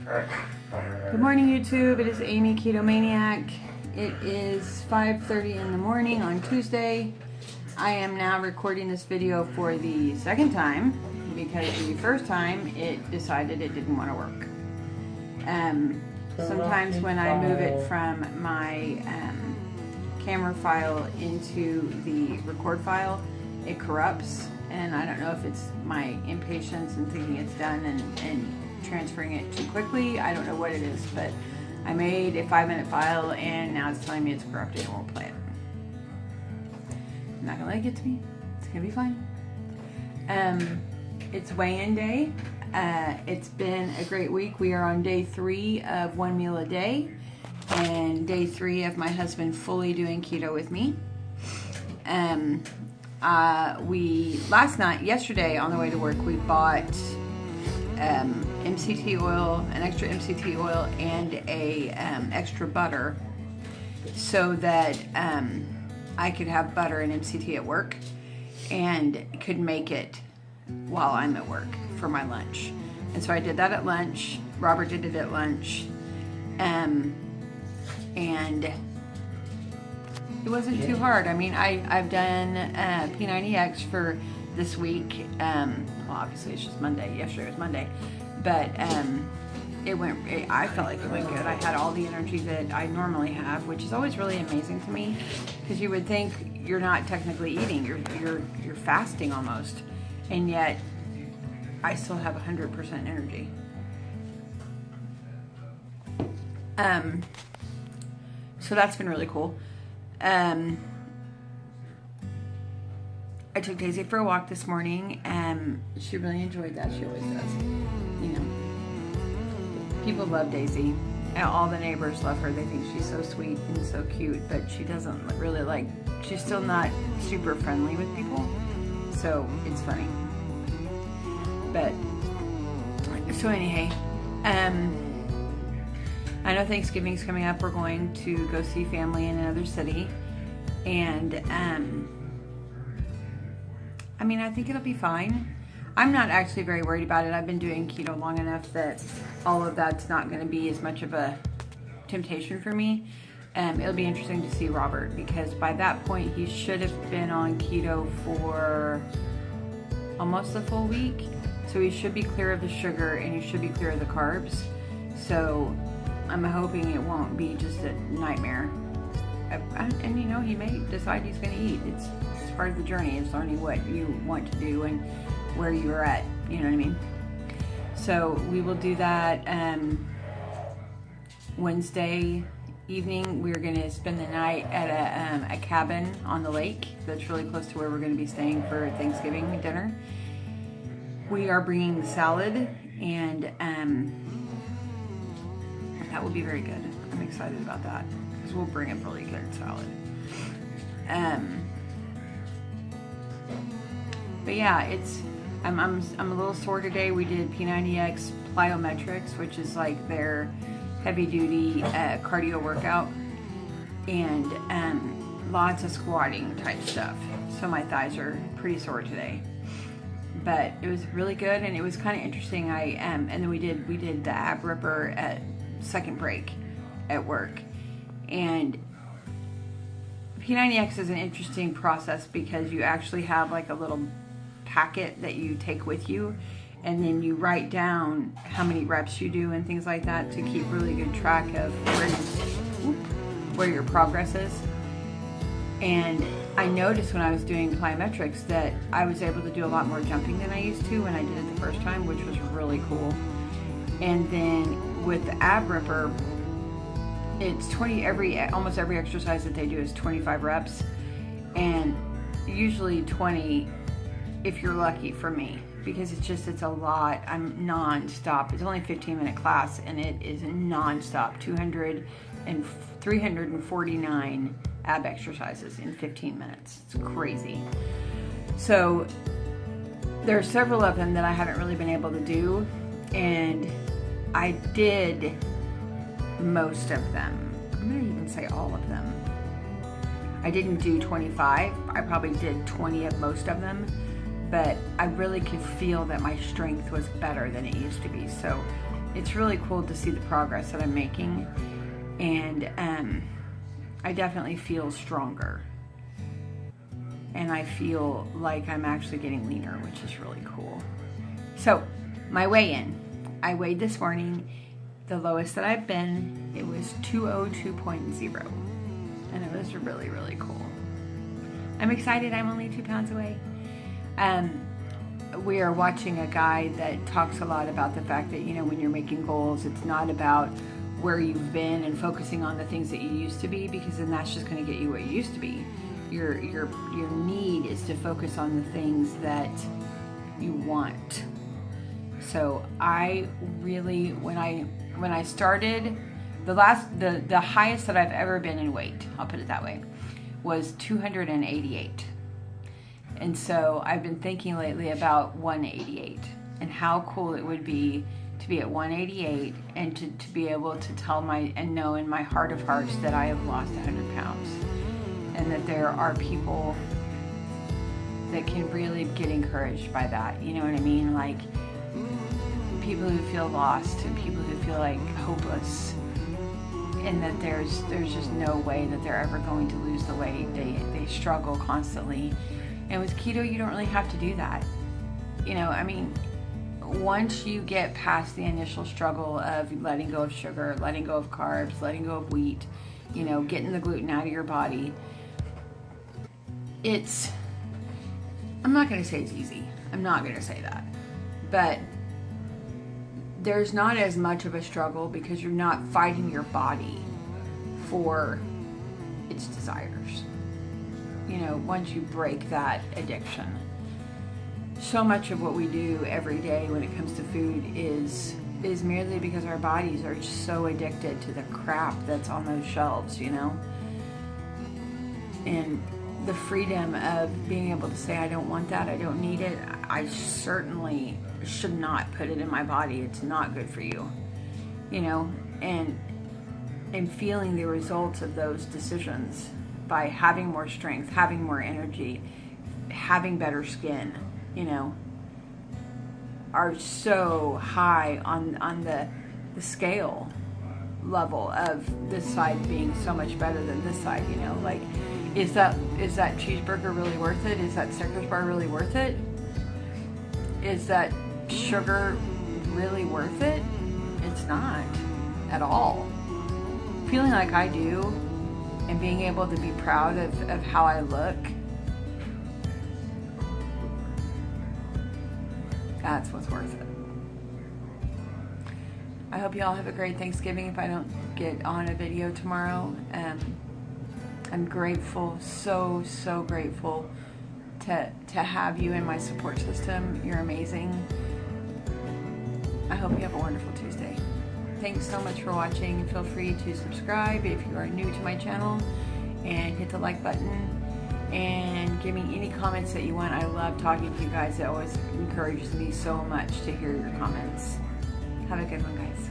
Good morning, YouTube. It is Aimee, Keto Maniac. It is 5:30 in the morning on Tuesday. I am now recording this video for the second time because the first time it decided it didn't want to work. Sometimes when I move it from my camera file into the record file, it corrupts, and I don't know if it's my impatience and thinking it's done and transferring it too quickly. I don't know what it is, but I made a 5-minute file and now it's telling me it's corrupted and won't play it. I'm not gonna let it get to me. It's gonna be fine. It's weigh-in day. It's been a great week. We are on day 3 of 1 meal a day and day 3 of my husband fully doing keto with me. Yesterday on the way to work, we bought MCT oil, an extra MCT oil, and a extra butter, so that I could have butter and MCT at work, and could make it while I'm at work for my lunch. And so I did that at lunch. Robert did it at lunch, and it wasn't too hard. I mean, I've done P90X for this week. Well, obviously it's just Monday. Yesterday was Monday, but I felt like it went good. I had all the energy that I normally have, which is always really amazing to me, because you would think you're not technically eating, you're fasting almost, and yet I still have 100% energy. So that's been really cool. I took Daisy for a walk this morning, and she really enjoyed that. She always does. You know, people love Daisy. All the neighbors love her. They think she's so sweet and so cute, but she doesn't really she's still not super friendly with people. So it's funny. But, so anyway, I know Thanksgiving's coming up. We're going to go see family in another city, and I mean, I think it'll be fine. I'm not actually very worried about it. I've been doing keto long enough that all of that's not going to be as much of a temptation for me. It'll be interesting to see Robert, because by that point he should have been on keto for almost a full week. So he should be clear of the sugar and he should be clear of the carbs. So I'm hoping it won't be just a nightmare. And you know, he may decide he's going to eat. It's part of the journey, is learning what you want to do and where you're at, you know what I mean? So we will do that Wednesday evening. We're going to spend the night at a cabin on the lake that's really close to where we're going to be staying for Thanksgiving dinner. We are bringing the salad, and that will be very good. I'm excited about that, because we'll bring a really good salad. But yeah, I'm a little sore today. We did P90X plyometrics, which is like their heavy duty cardio workout, and lots of squatting type stuff. So my thighs are pretty sore today. But it was really good, and it was kind of interesting. And then we did the ab ripper at second break at work, and P90X is an interesting process because you actually have like a little packet that you take with you, and then you write down how many reps you do and things like that to keep really good track of where your progress is. And I noticed when I was doing plyometrics that I was able to do a lot more jumping than I used to when I did it the first time, which was really cool. And then with the ab ripper, it's almost every exercise that they do is 25 reps, and usually 20 if you're lucky, for me, because it's a lot. I'm non-stop. It's only a 15-minute class, and it is non-stop. 349 ab exercises in 15 minutes. It's crazy. So there are several of them that I haven't really been able to do, and I did most of them. I'm going to even say all of them. I didn't do 25. I probably did 20 of most of them, but I really could feel that my strength was better than it used to be. So it's really cool to see the progress that I'm making, and I definitely feel stronger, and I feel like I'm actually getting leaner, which is really cool. So my weigh-in, I weighed this morning. The lowest that I've been, it was 202.0, and it was really, really cool. I'm excited. I'm only 2 pounds away. We are watching a guy that talks a lot about the fact that, you know, when you're making goals, it's not about where you've been and focusing on the things that you used to be, because then that's just going to get you what you used to be. Your need is to focus on the things that you want. So I really, when I started, the highest that I've ever been in weight, I'll put it that way, was 288. And so I've been thinking lately about 188 and how cool it would be to be at 188 and to be able to tell and know in my heart of hearts that I have lost 100 pounds, and that there are people that can really get encouraged by that. You know what I mean? Like people who feel lost and people who feel like hopeless, and that there's just no way that they're ever going to lose the weight. They struggle constantly. And with keto, you don't really have to do that. You know, I mean, once you get past the initial struggle of letting go of sugar, letting go of carbs, letting go of wheat, you know, getting the gluten out of your body, I'm not going to say it's easy. I'm not going to say that. But there's not as much of a struggle because you're not fighting your body for its desires. You know, once you break that addiction. So much of what we do every day when it comes to food is merely because our bodies are so addicted to the crap that's on those shelves, you know? And the freedom of being able to say, I don't want that, I don't need it, I certainly should not put it in my body, it's not good for you, you know? And feeling the results of those decisions by having more strength, having more energy, having better skin, you know, are so high on the scale level of this side being so much better than this side, you know? Like, is that cheeseburger really worth it? Is that Snickers bar really worth it? Is that sugar really worth it? It's not at all. Feeling like I do, and being able to be proud of how I look, that's what's worth it. I hope you all have a great Thanksgiving if I don't get on a video tomorrow. I'm grateful, so grateful to have you in my support system. You're amazing. I hope you have a wonderful Tuesday. Thanks so much for watching. Feel free to subscribe if you are new to my channel, and hit the like button, and give me any comments that you want. I love talking to you guys. It always encourages me so much to hear your comments. Have a good one, guys.